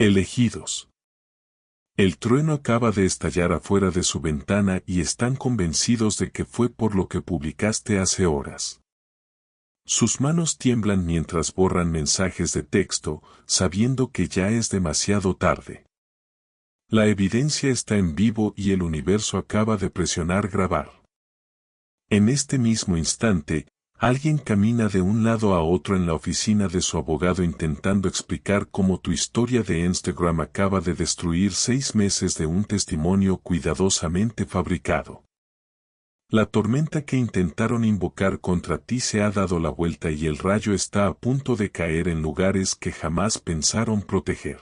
Elegidos. El trueno acaba de estallar afuera de su ventana y están convencidos de que fue por lo que publicaste hace horas. Sus manos tiemblan mientras borran mensajes de texto, sabiendo que ya es demasiado tarde. La evidencia está en vivo y el universo acaba de presionar grabar. En este mismo instante, alguien camina de un lado a otro en la oficina de su abogado intentando explicar cómo tu historia de Instagram acaba de destruir 6 meses de un testimonio cuidadosamente fabricado. La tormenta que intentaron invocar contra ti se ha dado la vuelta y el rayo está a punto de caer en lugares que jamás pensaron proteger.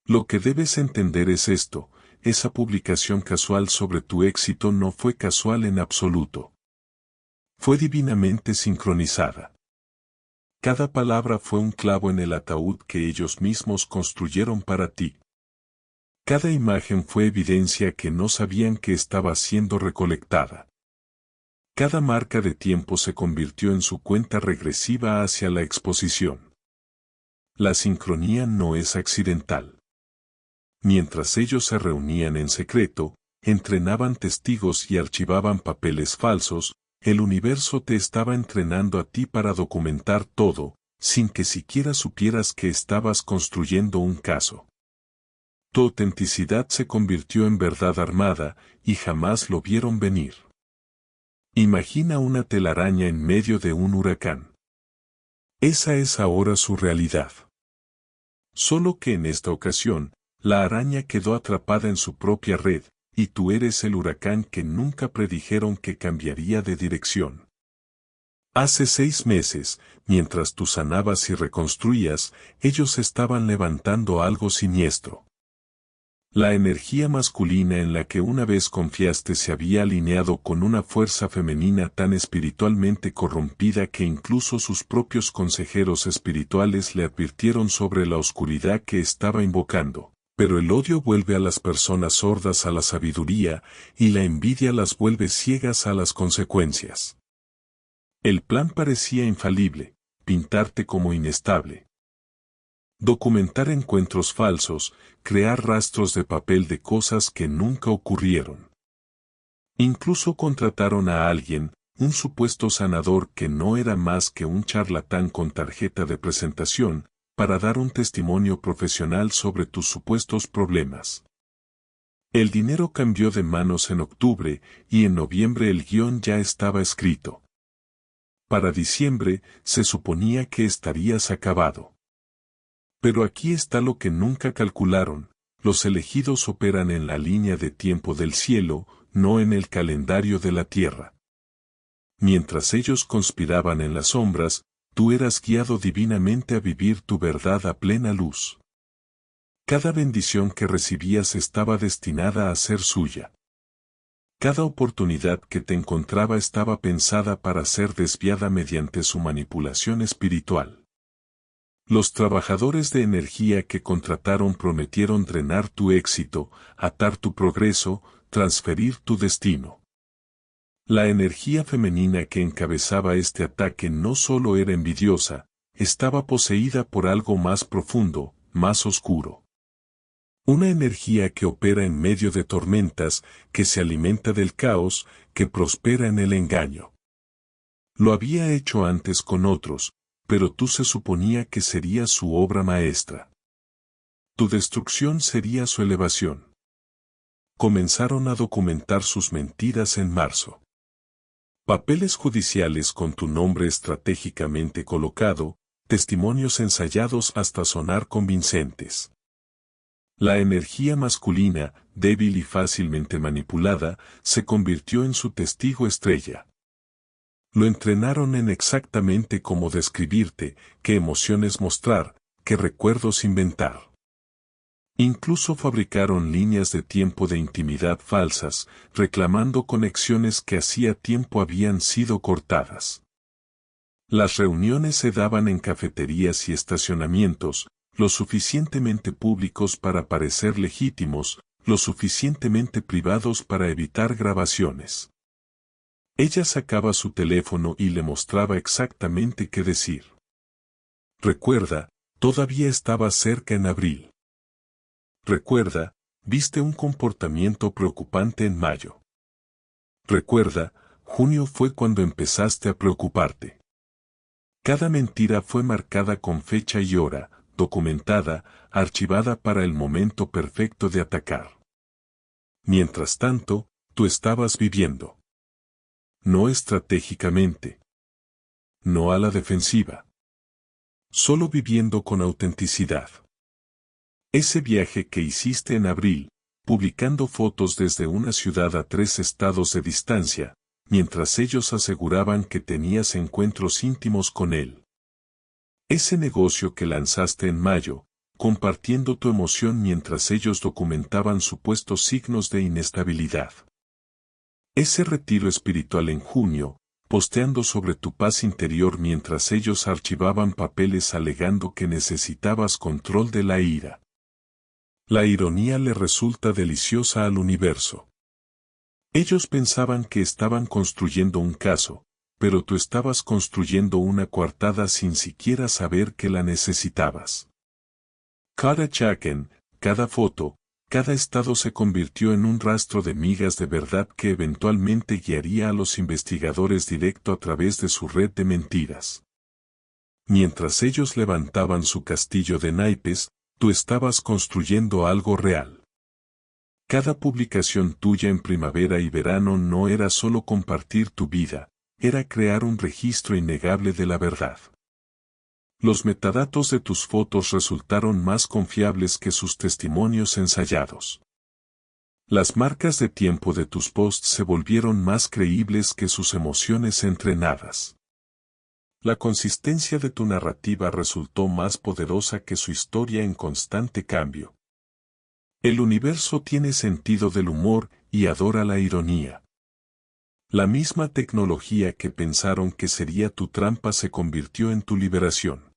Lo que debes entender es esto: esa publicación casual sobre tu éxito no fue casual en absoluto. Fue divinamente sincronizada. Cada palabra fue un clavo en el ataúd que ellos mismos construyeron para ti. Cada imagen fue evidencia que no sabían que estaba siendo recolectada. Cada marca de tiempo se convirtió en su cuenta regresiva hacia la exposición. La sincronía no es accidental. Mientras ellos se reunían en secreto, entrenaban testigos y archivaban papeles falsos, el universo te estaba entrenando a ti para documentar todo, sin que siquiera supieras que estabas construyendo un caso. Tu autenticidad se convirtió en verdad armada, y jamás lo vieron venir. Imagina una telaraña en medio de un huracán. Esa es ahora su realidad. Solo que en esta ocasión, la araña quedó atrapada en su propia red, y tú eres el huracán que nunca predijeron que cambiaría de dirección. Hace 6 meses, mientras tú sanabas y reconstruías, ellos estaban levantando algo siniestro. La energía masculina en la que una vez confiaste se había alineado con una fuerza femenina tan espiritualmente corrompida que incluso sus propios consejeros espirituales le advirtieron sobre la oscuridad que estaba invocando. Pero el odio vuelve a las personas sordas a la sabiduría, y la envidia las vuelve ciegas a las consecuencias. El plan parecía infalible: pintarte como inestable. Documentar encuentros falsos, crear rastros de papel de cosas que nunca ocurrieron. Incluso contrataron a alguien, un supuesto sanador que no era más que un charlatán con tarjeta de presentación, para dar un testimonio profesional sobre tus supuestos problemas. El dinero cambió de manos en octubre, y en noviembre el guión ya estaba escrito. Para diciembre, se suponía que estarías acabado. Pero aquí está lo que nunca calcularon: los elegidos operan en la línea de tiempo del cielo, no en el calendario de la tierra. Mientras ellos conspiraban en las sombras, tú eras guiado divinamente a vivir tu verdad a plena luz. Cada bendición que recibías estaba destinada a ser suya. Cada oportunidad que te encontraba estaba pensada para ser desviada mediante su manipulación espiritual. Los trabajadores de energía que contrataron prometieron drenar tu éxito, atar tu progreso, transferir tu destino. La energía femenina que encabezaba este ataque no solo era envidiosa, estaba poseída por algo más profundo, más oscuro. Una energía que opera en medio de tormentas, que se alimenta del caos, que prospera en el engaño. Lo había hecho antes con otros, pero tú se suponía que sería su obra maestra. Tu destrucción sería su elevación. Comenzaron a documentar sus mentiras en marzo. Papeles judiciales con tu nombre estratégicamente colocado, testimonios ensayados hasta sonar convincentes. La energía masculina, débil y fácilmente manipulada, se convirtió en su testigo estrella. Lo entrenaron en exactamente cómo describirte, qué emociones mostrar, qué recuerdos inventar. Incluso fabricaron líneas de tiempo de intimidad falsas, reclamando conexiones que hacía tiempo habían sido cortadas. Las reuniones se daban en cafeterías y estacionamientos, lo suficientemente públicos para parecer legítimos, lo suficientemente privados para evitar grabaciones. Ella sacaba su teléfono y le mostraba exactamente qué decir. Recuerda, todavía estaba cerca en abril. Recuerda, viste un comportamiento preocupante en mayo. Recuerda, junio fue cuando empezaste a preocuparte. Cada mentira fue marcada con fecha y hora, documentada, archivada para el momento perfecto de atacar. Mientras tanto, tú estabas viviendo. No estratégicamente. No a la defensiva. Solo viviendo con autenticidad. Ese viaje que hiciste en abril, publicando fotos desde una ciudad a 3 estados de distancia, mientras ellos aseguraban que tenías encuentros íntimos con él. Ese negocio que lanzaste en mayo, compartiendo tu emoción mientras ellos documentaban supuestos signos de inestabilidad. Ese retiro espiritual en junio, posteando sobre tu paz interior mientras ellos archivaban papeles alegando que necesitabas control de la ira. La ironía le resulta deliciosa al universo. Ellos pensaban que estaban construyendo un caso, pero tú estabas construyendo una coartada sin siquiera saber que la necesitabas. Cada check-in, cada foto, cada estado se convirtió en un rastro de migas de verdad que eventualmente guiaría a los investigadores directo a través de su red de mentiras. Mientras ellos levantaban su castillo de naipes, tú estabas construyendo algo real. Cada publicación tuya en primavera y verano no era solo compartir tu vida, era crear un registro innegable de la verdad. Los metadatos de tus fotos resultaron más confiables que sus testimonios ensayados. Las marcas de tiempo de tus posts se volvieron más creíbles que sus emociones entrenadas. La consistencia de tu narrativa resultó más poderosa que su historia en constante cambio. El universo tiene sentido del humor y adora la ironía. La misma tecnología que pensaron que sería tu trampa se convirtió en tu liberación.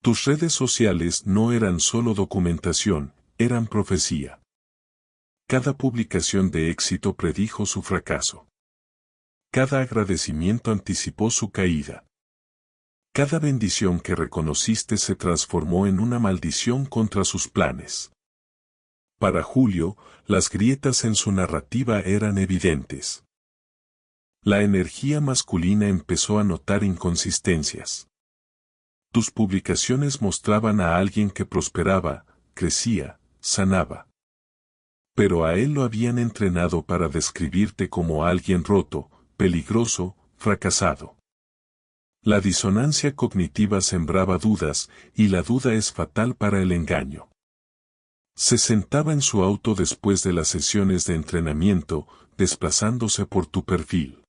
Tus redes sociales no eran solo documentación, eran profecía. Cada publicación de éxito predijo su fracaso. Cada agradecimiento anticipó su caída. Cada bendición que reconociste se transformó en una maldición contra sus planes. Para Julio, las grietas en su narrativa eran evidentes. La energía masculina empezó a notar inconsistencias. Tus publicaciones mostraban a alguien que prosperaba, crecía, sanaba. Pero a él lo habían entrenado para describirte como alguien roto, peligroso, fracasado. La disonancia cognitiva sembraba dudas, y la duda es fatal para el engaño. Se sentaba en su auto después de las sesiones de entrenamiento, desplazándose por tu perfil.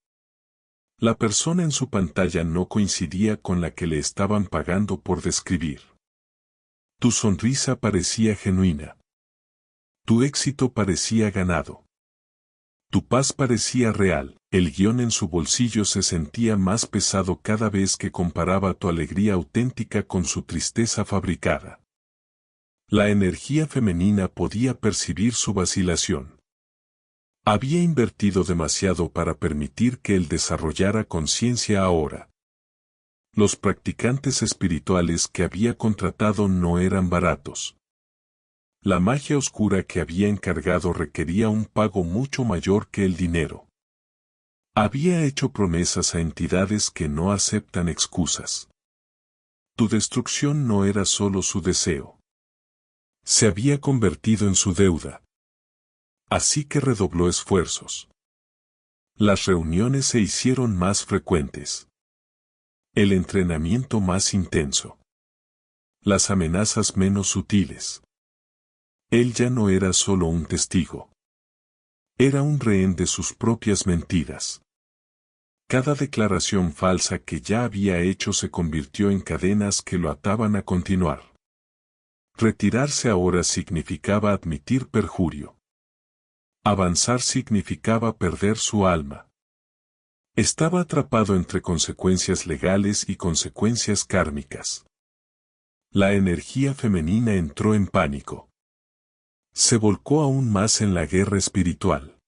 La persona en su pantalla no coincidía con la que le estaban pagando por describir. Tu sonrisa parecía genuina. Tu éxito parecía ganado. Tu paz parecía real. El guión en su bolsillo se sentía más pesado cada vez que comparaba tu alegría auténtica con su tristeza fabricada. La energía femenina podía percibir su vacilación. Había invertido demasiado para permitir que él desarrollara conciencia ahora. Los practicantes espirituales que había contratado no eran baratos. La magia oscura que había encargado requería un pago mucho mayor que el dinero. Había hecho promesas a entidades que no aceptan excusas. Tu destrucción no era solo su deseo. Se había convertido en su deuda. Así que redobló esfuerzos. Las reuniones se hicieron más frecuentes. El entrenamiento más intenso. Las amenazas menos sutiles. Él ya no era solo un testigo. Era un rehén de sus propias mentiras. Cada declaración falsa que ya había hecho se convirtió en cadenas que lo ataban a continuar. Retirarse ahora significaba admitir perjurio. Avanzar significaba perder su alma. Estaba atrapado entre consecuencias legales y consecuencias kármicas. La energía femenina entró en pánico. Se volcó aún más en la guerra espiritual.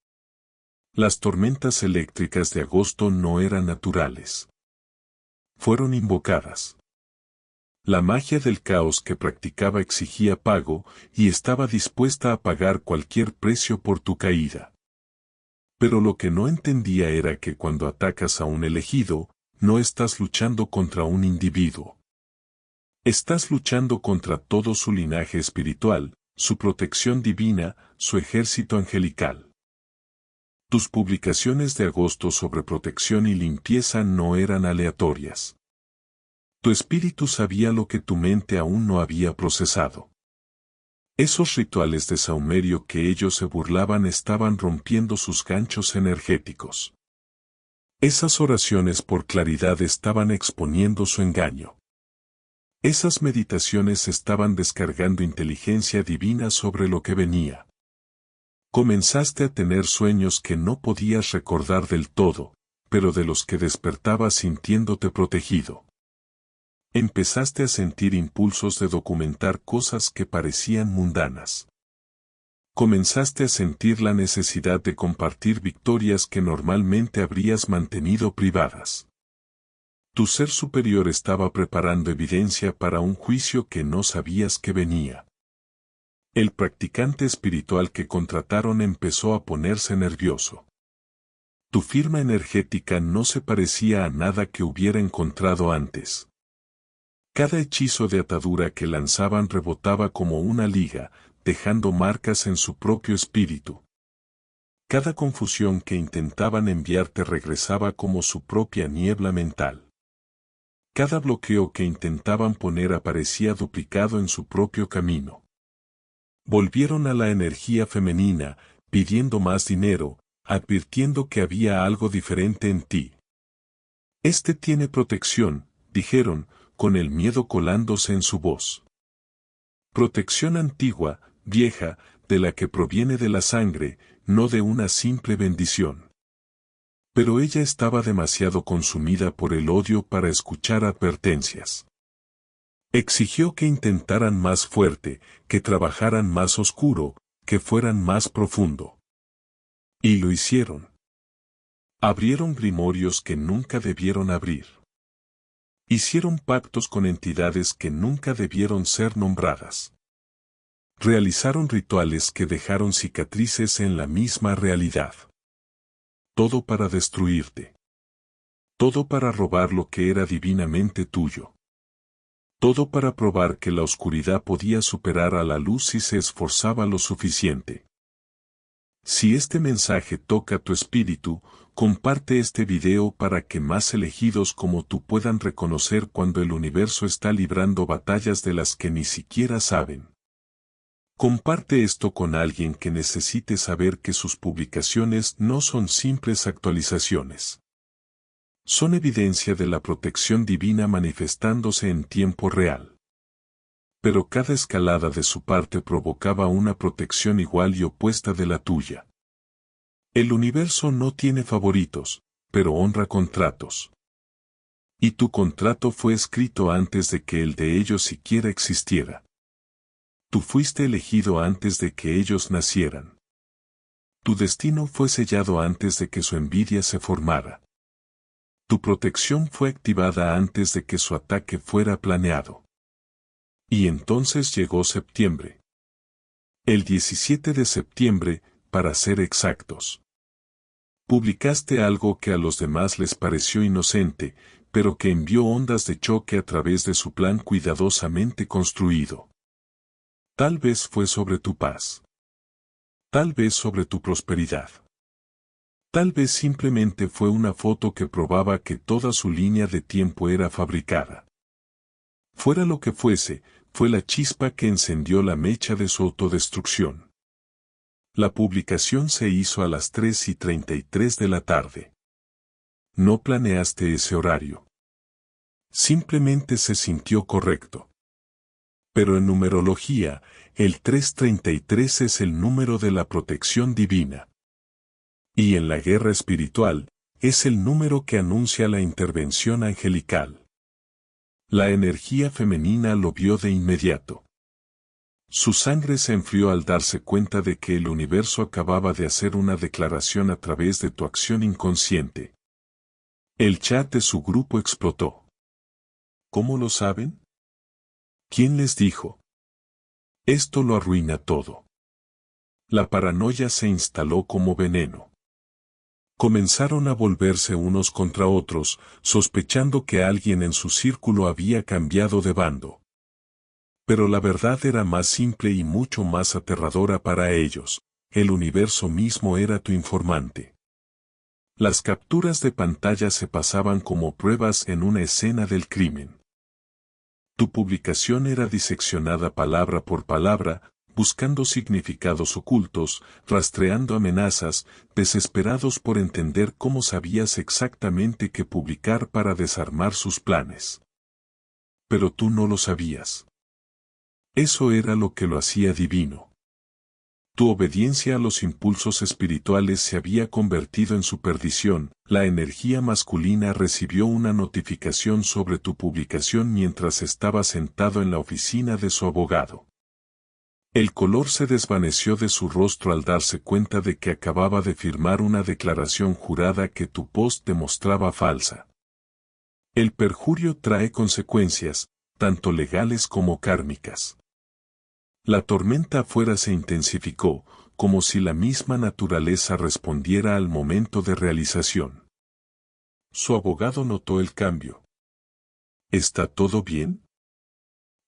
Las tormentas eléctricas de agosto no eran naturales. Fueron invocadas. La magia del caos que practicaba exigía pago y estaba dispuesta a pagar cualquier precio por tu caída. Pero lo que no entendía era que cuando atacas a un elegido, no estás luchando contra un individuo. Estás luchando contra todo su linaje espiritual, su protección divina, su ejército angelical. Tus publicaciones de agosto sobre protección y limpieza no eran aleatorias. Tu espíritu sabía lo que tu mente aún no había procesado. Esos rituales de saumerio que ellos se burlaban estaban rompiendo sus ganchos energéticos. Esas oraciones por claridad estaban exponiendo su engaño. Esas meditaciones estaban descargando inteligencia divina sobre lo que venía. Comenzaste a tener sueños que no podías recordar del todo, pero de los que despertabas sintiéndote protegido. Empezaste a sentir impulsos de documentar cosas que parecían mundanas. Comenzaste a sentir la necesidad de compartir victorias que normalmente habrías mantenido privadas. Tu ser superior estaba preparando evidencia para un juicio que no sabías que venía. El practicante espiritual que contrataron empezó a ponerse nervioso. Tu firma energética no se parecía a nada que hubiera encontrado antes. Cada hechizo de atadura que lanzaban rebotaba como una liga, dejando marcas en su propio espíritu. Cada confusión que intentaban enviarte regresaba como su propia niebla mental. Cada bloqueo que intentaban poner aparecía duplicado en su propio camino. Volvieron a la energía femenina, pidiendo más dinero, advirtiendo que había algo diferente en ti. Este tiene protección, dijeron, con el miedo colándose en su voz. Protección antigua, vieja, de la que proviene de la sangre, no de una simple bendición. Pero ella estaba demasiado consumida por el odio para escuchar advertencias. Exigió que intentaran más fuerte, que trabajaran más oscuro, que fueran más profundo. Y lo hicieron. Abrieron grimorios que nunca debieron abrir. Hicieron pactos con entidades que nunca debieron ser nombradas. Realizaron rituales que dejaron cicatrices en la misma realidad. Todo para destruirte. Todo para robar lo que era divinamente tuyo. Todo para probar que la oscuridad podía superar a la luz si se esforzaba lo suficiente. Si este mensaje toca tu espíritu, comparte este video para que más elegidos como tú puedan reconocer cuando el universo está librando batallas de las que ni siquiera saben. Comparte esto con alguien que necesite saber que sus publicaciones no son simples actualizaciones. Son evidencia de la protección divina manifestándose en tiempo real. Pero cada escalada de su parte provocaba una protección igual y opuesta de la tuya. El universo no tiene favoritos, pero honra contratos. Y tu contrato fue escrito antes de que el de ellos siquiera existiera. Tú fuiste elegido antes de que ellos nacieran. Tu destino fue sellado antes de que su envidia se formara. Tu protección fue activada antes de que su ataque fuera planeado. Y entonces llegó septiembre. El 17 de septiembre, para ser exactos. Publicaste algo que a los demás les pareció inocente, pero que envió ondas de choque a través de su plan cuidadosamente construido. Tal vez fue sobre tu paz. Tal vez sobre tu prosperidad. Tal vez simplemente fue una foto que probaba que toda su línea de tiempo era fabricada. Fuera lo que fuese, fue la chispa que encendió la mecha de su autodestrucción. La publicación se hizo a las 3:33 de la tarde. No planeaste ese horario. Simplemente se sintió correcto. Pero en numerología, el 333 es el número de la protección divina. Y en la guerra espiritual, es el número que anuncia la intervención angelical. La energía femenina lo vio de inmediato. Su sangre se enfrió al darse cuenta de que el universo acababa de hacer una declaración a través de tu acción inconsciente. El chat de su grupo explotó. ¿Cómo lo saben? ¿Quién les dijo? Esto lo arruina todo. La paranoia se instaló como veneno. Comenzaron a volverse unos contra otros, sospechando que alguien en su círculo había cambiado de bando. Pero la verdad era más simple y mucho más aterradora para ellos. El universo mismo era tu informante. Las capturas de pantalla se pasaban como pruebas en una escena del crimen. Tu publicación era diseccionada palabra por palabra, buscando significados ocultos, rastreando amenazas, desesperados por entender cómo sabías exactamente qué publicar para desarmar sus planes. Pero tú no lo sabías. Eso era lo que lo hacía divino. Tu obediencia a los impulsos espirituales se había convertido en su perdición. La energía masculina recibió una notificación sobre tu publicación mientras estaba sentado en la oficina de su abogado. El color se desvaneció de su rostro al darse cuenta de que acababa de firmar una declaración jurada que tu post demostraba falsa. El perjurio trae consecuencias, tanto legales como kármicas. La tormenta afuera se intensificó, como si la misma naturaleza respondiera al momento de realización. Su abogado notó el cambio. ¿Está todo bien?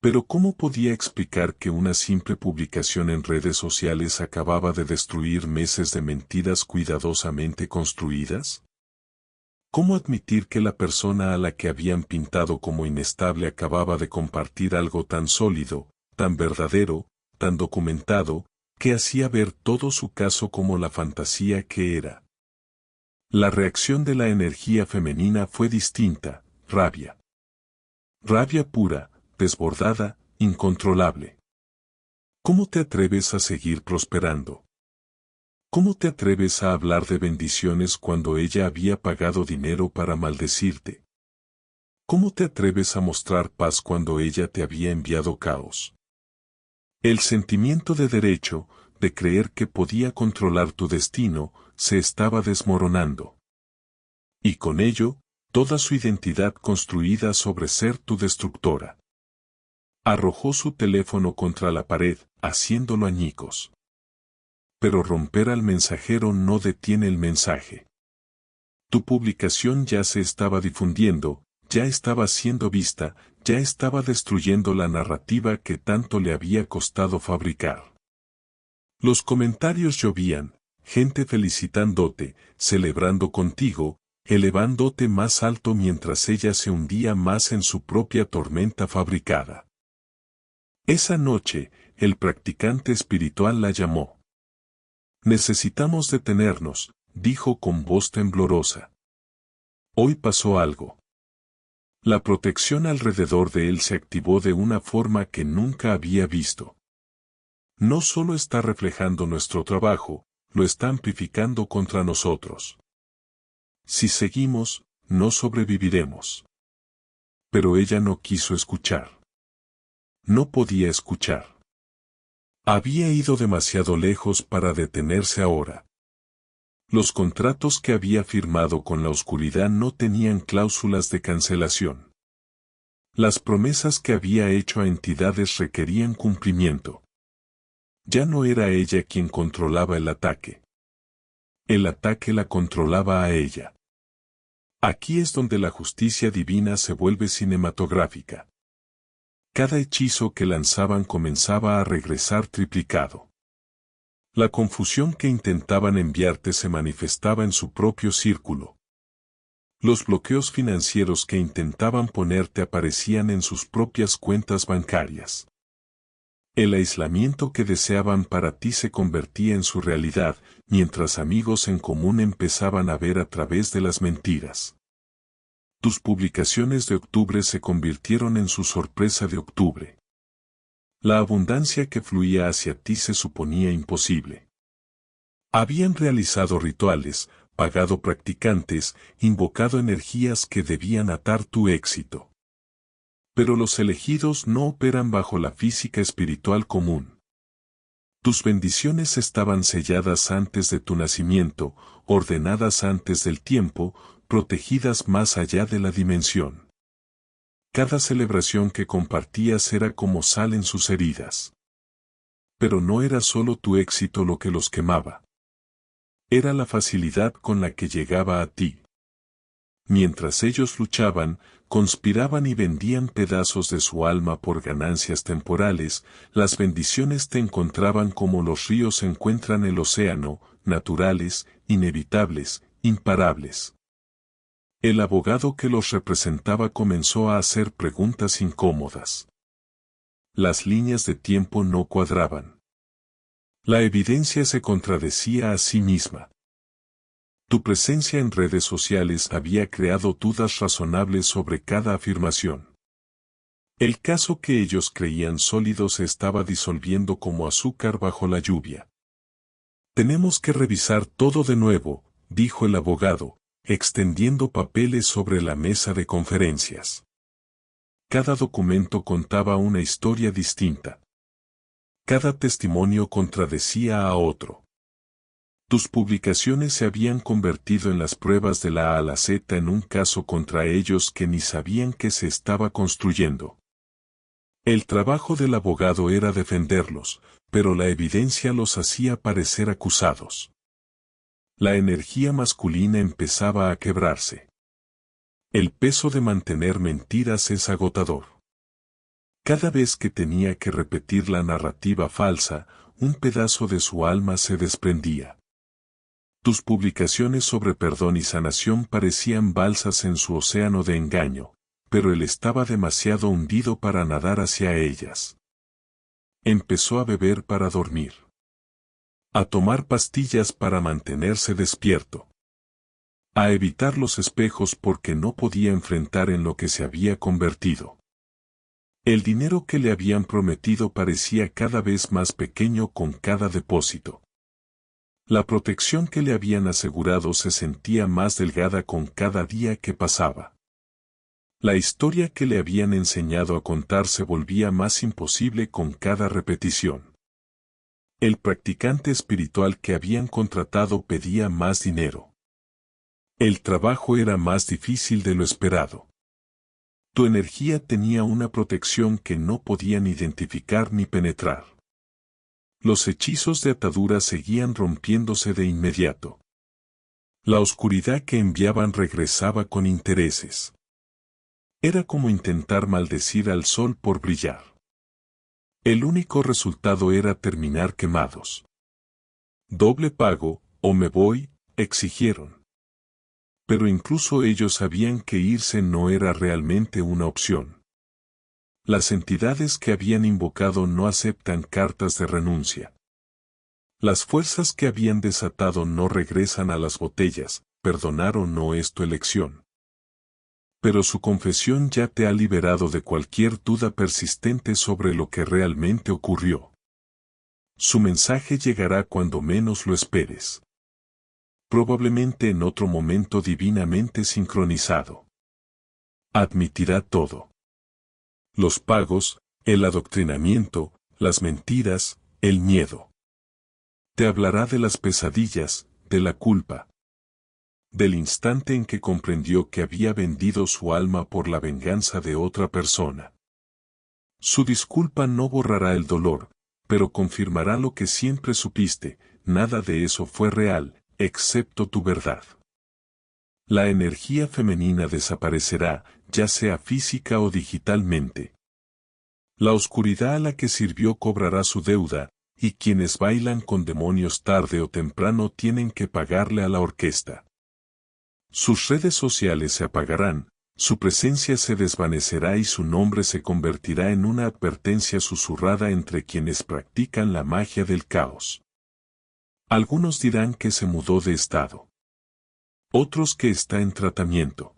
Pero ¿cómo podía explicar que una simple publicación en redes sociales acababa de destruir meses de mentiras cuidadosamente construidas? ¿Cómo admitir que la persona a la que habían pintado como inestable acababa de compartir algo tan sólido, tan verdadero, tan documentado, que hacía ver todo su caso como la fantasía que era? La reacción de la energía femenina fue distinta: rabia. Rabia pura, desbordada, incontrolable. ¿Cómo te atreves a seguir prosperando? ¿Cómo te atreves a hablar de bendiciones cuando ella había pagado dinero para maldecirte? ¿Cómo te atreves a mostrar paz cuando ella te había enviado caos? El sentimiento de derecho, de creer que podía controlar tu destino, se estaba desmoronando. Y con ello, toda su identidad construida sobre ser tu destructora. Arrojó su teléfono contra la pared, haciéndolo añicos. Pero romper al mensajero no detiene el mensaje. Tu publicación ya se estaba difundiendo, ya estaba siendo vista, ya estaba destruyendo la narrativa que tanto le había costado fabricar. Los comentarios llovían, gente felicitándote, celebrando contigo, elevándote más alto mientras ella se hundía más en su propia tormenta fabricada. Esa noche, el practicante espiritual la llamó. Necesitamos detenernos, dijo con voz temblorosa. Hoy pasó algo. La protección alrededor de él se activó de una forma que nunca había visto. No solo está reflejando nuestro trabajo, lo está amplificando contra nosotros. Si seguimos, no sobreviviremos. Pero ella no quiso escuchar. No podía escuchar. Había ido demasiado lejos para detenerse ahora. Los contratos que había firmado con la oscuridad no tenían cláusulas de cancelación. Las promesas que había hecho a entidades requerían cumplimiento. Ya no era ella quien controlaba el ataque. El ataque la controlaba a ella. Aquí es donde la justicia divina se vuelve cinematográfica. Cada hechizo que lanzaban comenzaba a regresar triplicado. La confusión que intentaban enviarte se manifestaba en su propio círculo. Los bloqueos financieros que intentaban ponerte aparecían en sus propias cuentas bancarias. El aislamiento que deseaban para ti se convertía en su realidad, mientras amigos en común empezaban a ver a través de las mentiras. Tus publicaciones de octubre se convirtieron en su sorpresa de octubre. La abundancia que fluía hacia ti se suponía imposible. Habían realizado rituales, pagado practicantes, invocado energías que debían atar tu éxito. Pero los elegidos no operan bajo la física espiritual común. Tus bendiciones estaban selladas antes de tu nacimiento, ordenadas antes del tiempo, protegidas más allá de la dimensión. Cada celebración que compartías era como sal en sus heridas. Pero no era solo tu éxito lo que los quemaba. Era la facilidad con la que llegaba a ti. Mientras ellos luchaban, conspiraban y vendían pedazos de su alma por ganancias temporales, las bendiciones te encontraban como los ríos encuentran el océano, naturales, inevitables, imparables. El abogado que los representaba comenzó a hacer preguntas incómodas. Las líneas de tiempo no cuadraban. La evidencia se contradecía a sí misma. Tu presencia en redes sociales había creado dudas razonables sobre cada afirmación. El caso que ellos creían sólido se estaba disolviendo como azúcar bajo la lluvia. Tenemos que revisar todo de nuevo, dijo el abogado, extendiendo papeles sobre la mesa de conferencias. Cada documento contaba una historia distinta. Cada testimonio contradecía a otro. Tus publicaciones se habían convertido en las pruebas de la A a la Z en un caso contra ellos que ni sabían que se estaba construyendo. El trabajo del abogado era defenderlos, pero la evidencia los hacía parecer acusados. La energía masculina empezaba a quebrarse. El peso de mantener mentiras es agotador. Cada vez que tenía que repetir la narrativa falsa, un pedazo de su alma se desprendía. Tus publicaciones sobre perdón y sanación parecían balsas en su océano de engaño, pero él estaba demasiado hundido para nadar hacia ellas. Empezó a beber para dormir. A tomar pastillas para mantenerse despierto. A evitar los espejos porque no podía enfrentar en lo que se había convertido. El dinero que le habían prometido parecía cada vez más pequeño con cada depósito. La protección que le habían asegurado se sentía más delgada con cada día que pasaba. La historia que le habían enseñado a contar se volvía más imposible con cada repetición. El practicante espiritual que habían contratado pedía más dinero. El trabajo era más difícil de lo esperado. Tu energía tenía una protección que no podían identificar ni penetrar. Los hechizos de atadura seguían rompiéndose de inmediato. La oscuridad que enviaban regresaba con intereses. Era como intentar maldecir al sol por brillar. El único resultado era terminar quemados. Doble pago, o me voy, exigieron. Pero incluso ellos sabían que irse no era realmente una opción. Las entidades que habían invocado no aceptan cartas de renuncia. Las fuerzas que habían desatado no regresan a las botellas, perdonar o no es tu elección. Pero su confesión ya te ha liberado de cualquier duda persistente sobre lo que realmente ocurrió. Su mensaje llegará cuando menos lo esperes. Probablemente en otro momento divinamente sincronizado. Admitirá todo. Los pagos, el adoctrinamiento, las mentiras, el miedo. Te hablará de las pesadillas, de la culpa. Del instante en que comprendió que había vendido su alma por la venganza de otra persona. Su disculpa no borrará el dolor, pero confirmará lo que siempre supiste, nada de eso fue real, excepto tu verdad. La energía femenina desaparecerá, ya sea física o digitalmente. La oscuridad a la que sirvió cobrará su deuda, y quienes bailan con demonios tarde o temprano tienen que pagarle a la orquesta. Sus redes sociales se apagarán, su presencia se desvanecerá y su nombre se convertirá en una advertencia susurrada entre quienes practican la magia del caos. Algunos dirán que se mudó de estado. Otros que está en tratamiento.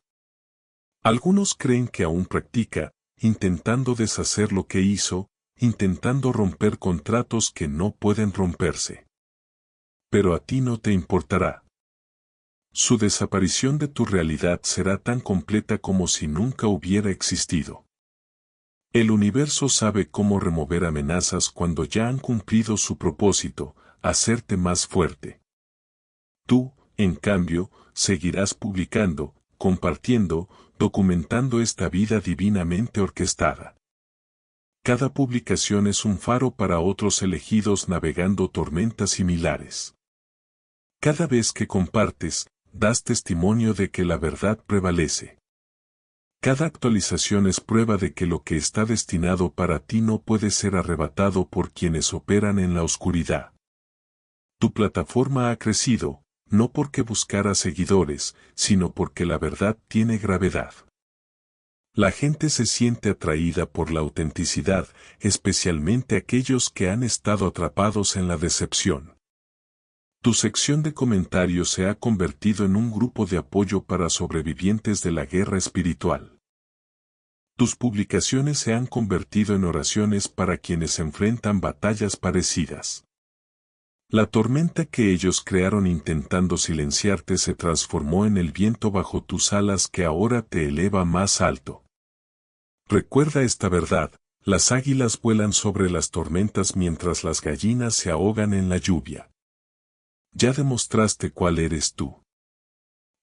Algunos creen que aún practica, intentando deshacer lo que hizo, intentando romper contratos que no pueden romperse. Pero a ti no te importará. Su desaparición de tu realidad será tan completa como si nunca hubiera existido. El universo sabe cómo remover amenazas cuando ya han cumplido su propósito, hacerte más fuerte. Tú, en cambio, seguirás publicando, compartiendo, documentando esta vida divinamente orquestada. Cada publicación es un faro para otros elegidos navegando tormentas similares. Cada vez que compartes, das testimonio de que la verdad prevalece. Cada actualización es prueba de que lo que está destinado para ti no puede ser arrebatado por quienes operan en la oscuridad. Tu plataforma ha crecido, no porque buscara seguidores, sino porque la verdad tiene gravedad. La gente se siente atraída por la autenticidad, especialmente aquellos que han estado atrapados en la decepción. Tu sección de comentarios se ha convertido en un grupo de apoyo para sobrevivientes de la guerra espiritual. Tus publicaciones se han convertido en oraciones para quienes enfrentan batallas parecidas. La tormenta que ellos crearon intentando silenciarte se transformó en el viento bajo tus alas que ahora te eleva más alto. Recuerda esta verdad, las águilas vuelan sobre las tormentas mientras las gallinas se ahogan en la lluvia. Ya demostraste cuál eres tú.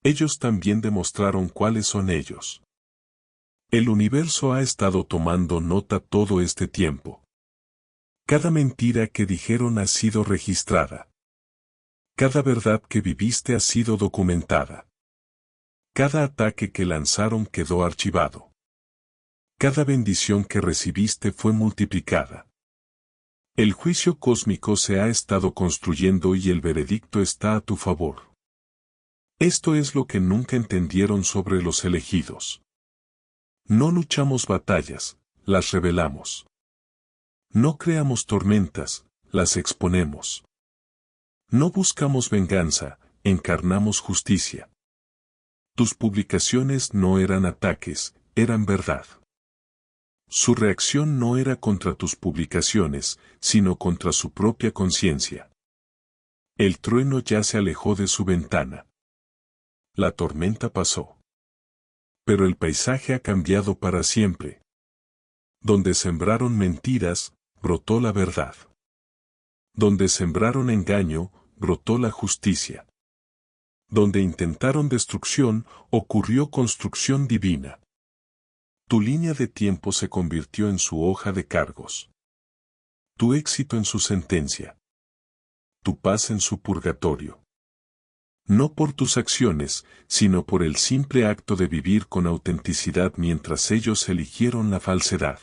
Ellos también demostraron cuáles son ellos. El universo ha estado tomando nota todo este tiempo. Cada mentira que dijeron ha sido registrada. Cada verdad que viviste ha sido documentada. Cada ataque que lanzaron quedó archivado. Cada bendición que recibiste fue multiplicada. El juicio cósmico se ha estado construyendo y el veredicto está a tu favor. Esto es lo que nunca entendieron sobre los elegidos. No luchamos batallas, las revelamos. No creamos tormentas, las exponemos. No buscamos venganza, encarnamos justicia. Tus publicaciones no eran ataques, eran verdad. Su reacción no era contra tus publicaciones, sino contra su propia conciencia. El trueno ya se alejó de su ventana. La tormenta pasó. Pero el paisaje ha cambiado para siempre. Donde sembraron mentiras, brotó la verdad. Donde sembraron engaño, brotó la justicia. Donde intentaron destrucción, ocurrió construcción divina. Tu línea de tiempo se convirtió en su hoja de cargos. Tu éxito en su sentencia. Tu paz en su purgatorio. No por tus acciones, sino por el simple acto de vivir con autenticidad mientras ellos eligieron la falsedad.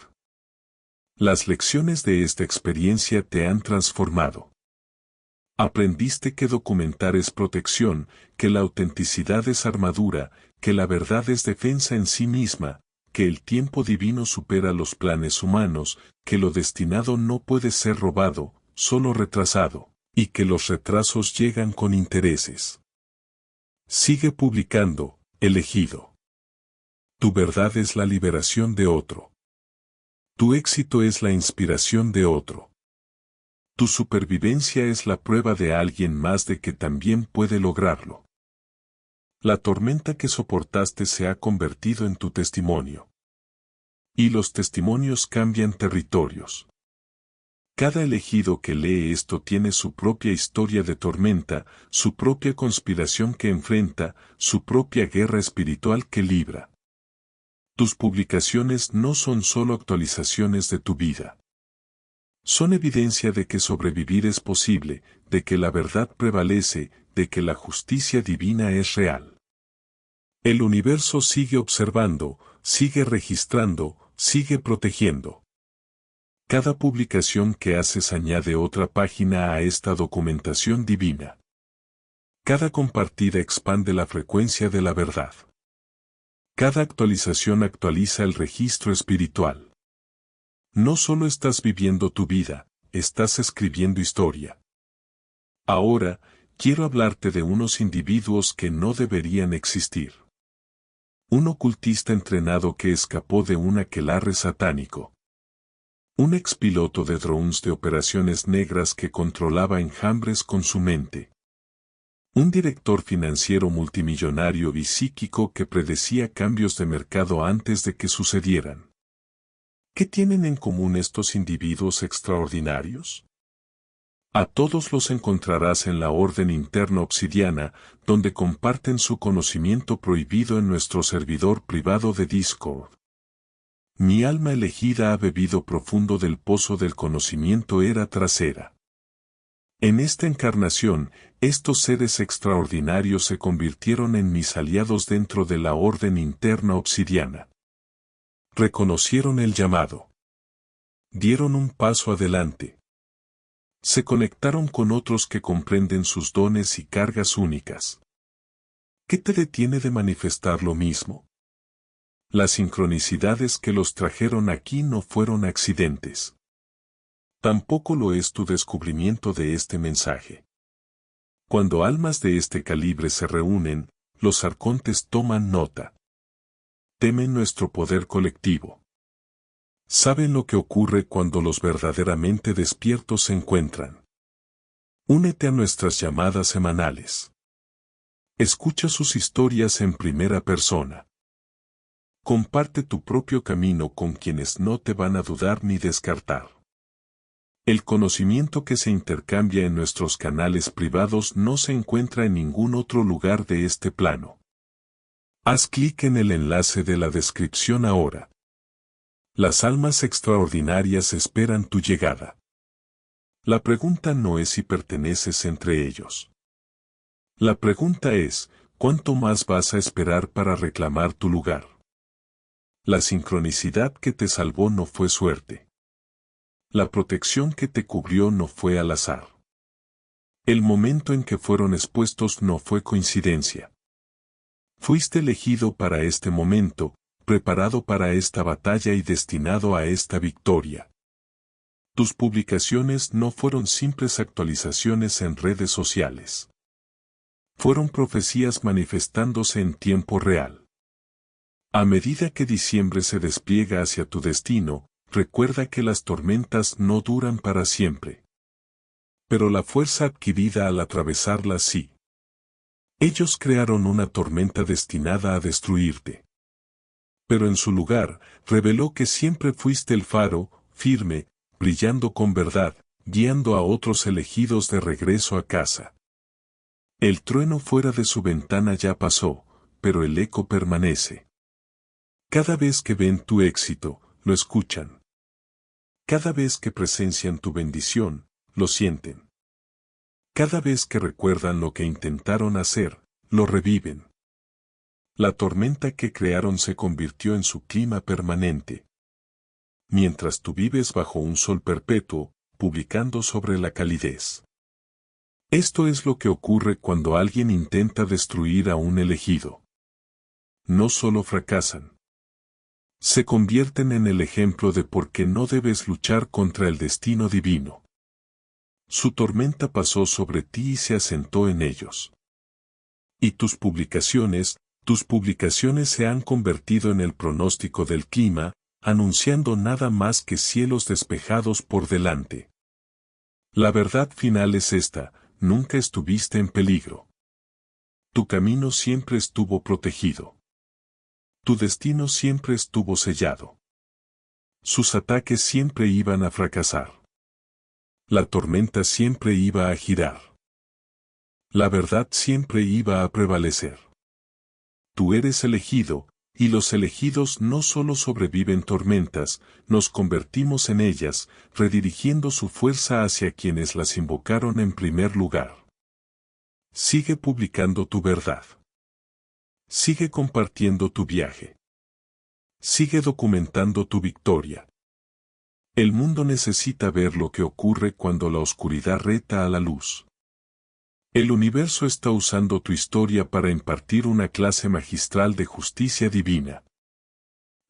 Las lecciones de esta experiencia te han transformado. Aprendiste que documentar es protección, que la autenticidad es armadura, que la verdad es defensa en sí misma, que el tiempo divino supera los planes humanos, que lo destinado no puede ser robado, solo retrasado, y que los retrasos llegan con intereses. Sigue publicando, elegido. Tu verdad es la liberación de otro. Tu éxito es la inspiración de otro. Tu supervivencia es la prueba de alguien más de que también puede lograrlo. La tormenta que soportaste se ha convertido en tu testimonio. Y los testimonios cambian territorios. Cada elegido que lee esto tiene su propia historia de tormenta, su propia conspiración que enfrenta, su propia guerra espiritual que libra. Tus publicaciones no son solo actualizaciones de tu vida. Son evidencia de que sobrevivir es posible, de que la verdad prevalece, de que la justicia divina es real. El universo sigue observando, sigue registrando, sigue protegiendo. Cada publicación que haces añade otra página a esta documentación divina. Cada compartida expande la frecuencia de la verdad. Cada actualización actualiza el registro espiritual. No solo estás viviendo tu vida, estás escribiendo historia. Ahora, quiero hablarte de unos individuos que no deberían existir. Un ocultista entrenado que escapó de un aquelarre satánico. Un expiloto de drones de operaciones negras que controlaba enjambres con su mente. Un director financiero multimillonario y psíquico que predecía cambios de mercado antes de que sucedieran. ¿Qué tienen en común estos individuos extraordinarios? A todos los encontrarás en la Orden Interna Obsidiana, donde comparten su conocimiento prohibido en nuestro servidor privado de Discord. Mi alma elegida ha bebido profundo del pozo del conocimiento era trasera. En esta encarnación, estos seres extraordinarios se convirtieron en mis aliados dentro de la Orden Interna Obsidiana. Reconocieron el llamado. Dieron un paso adelante. Se conectaron con otros que comprenden sus dones y cargas únicas. ¿Qué te detiene de manifestar lo mismo? Las sincronicidades que los trajeron aquí no fueron accidentes. Tampoco lo es tu descubrimiento de este mensaje. Cuando almas de este calibre se reúnen, los arcontes toman nota. Temen nuestro poder colectivo. Saben lo que ocurre cuando los verdaderamente despiertos se encuentran. Únete a nuestras llamadas semanales. Escucha sus historias en primera persona. Comparte tu propio camino con quienes no te van a dudar ni descartar. El conocimiento que se intercambia en nuestros canales privados no se encuentra en ningún otro lugar de este plano. Haz clic en el enlace de la descripción ahora. Las almas extraordinarias esperan tu llegada. La pregunta no es si perteneces entre ellos. La pregunta es, ¿cuánto más vas a esperar para reclamar tu lugar? La sincronicidad que te salvó no fue suerte. La protección que te cubrió no fue al azar. El momento en que fueron expuestos no fue coincidencia. Fuiste elegido para este momento, preparado para esta batalla y destinado a esta victoria. Tus publicaciones no fueron simples actualizaciones en redes sociales. Fueron profecías manifestándose en tiempo real. A medida que diciembre se despliega hacia tu destino, recuerda que las tormentas no duran para siempre. Pero la fuerza adquirida al atravesarlas sí. Ellos crearon una tormenta destinada a destruirte. Pero en su lugar, reveló que siempre fuiste el faro, firme, brillando con verdad, guiando a otros elegidos de regreso a casa. El trueno fuera de su ventana ya pasó, pero el eco permanece. Cada vez que ven tu éxito, lo escuchan. Cada vez que presencian tu bendición, lo sienten. Cada vez que recuerdan lo que intentaron hacer, lo reviven. La tormenta que crearon se convirtió en su clima permanente. Mientras tú vives bajo un sol perpetuo, publicando sobre la calidez. Esto es lo que ocurre cuando alguien intenta destruir a un elegido. No solo fracasan. Se convierten en el ejemplo de por qué no debes luchar contra el destino divino. Su tormenta pasó sobre ti y se asentó en ellos. Y tus publicaciones se han convertido en el pronóstico del clima, anunciando nada más que cielos despejados por delante. La verdad final es esta, nunca estuviste en peligro. Tu camino siempre estuvo protegido. Tu destino siempre estuvo sellado. Sus ataques siempre iban a fracasar. La tormenta siempre iba a girar. La verdad siempre iba a prevalecer. Tú eres elegido, y los elegidos no solo sobreviven tormentas, nos convertimos en ellas, redirigiendo su fuerza hacia quienes las invocaron en primer lugar. Sigue publicando tu verdad. Sigue compartiendo tu viaje. Sigue documentando tu victoria. El mundo necesita ver lo que ocurre cuando la oscuridad reta a la luz. El universo está usando tu historia para impartir una clase magistral de justicia divina.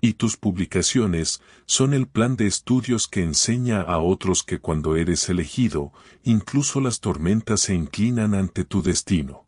Y tus publicaciones son el plan de estudios que enseña a otros que cuando eres elegido, incluso las tormentas se inclinan ante tu destino.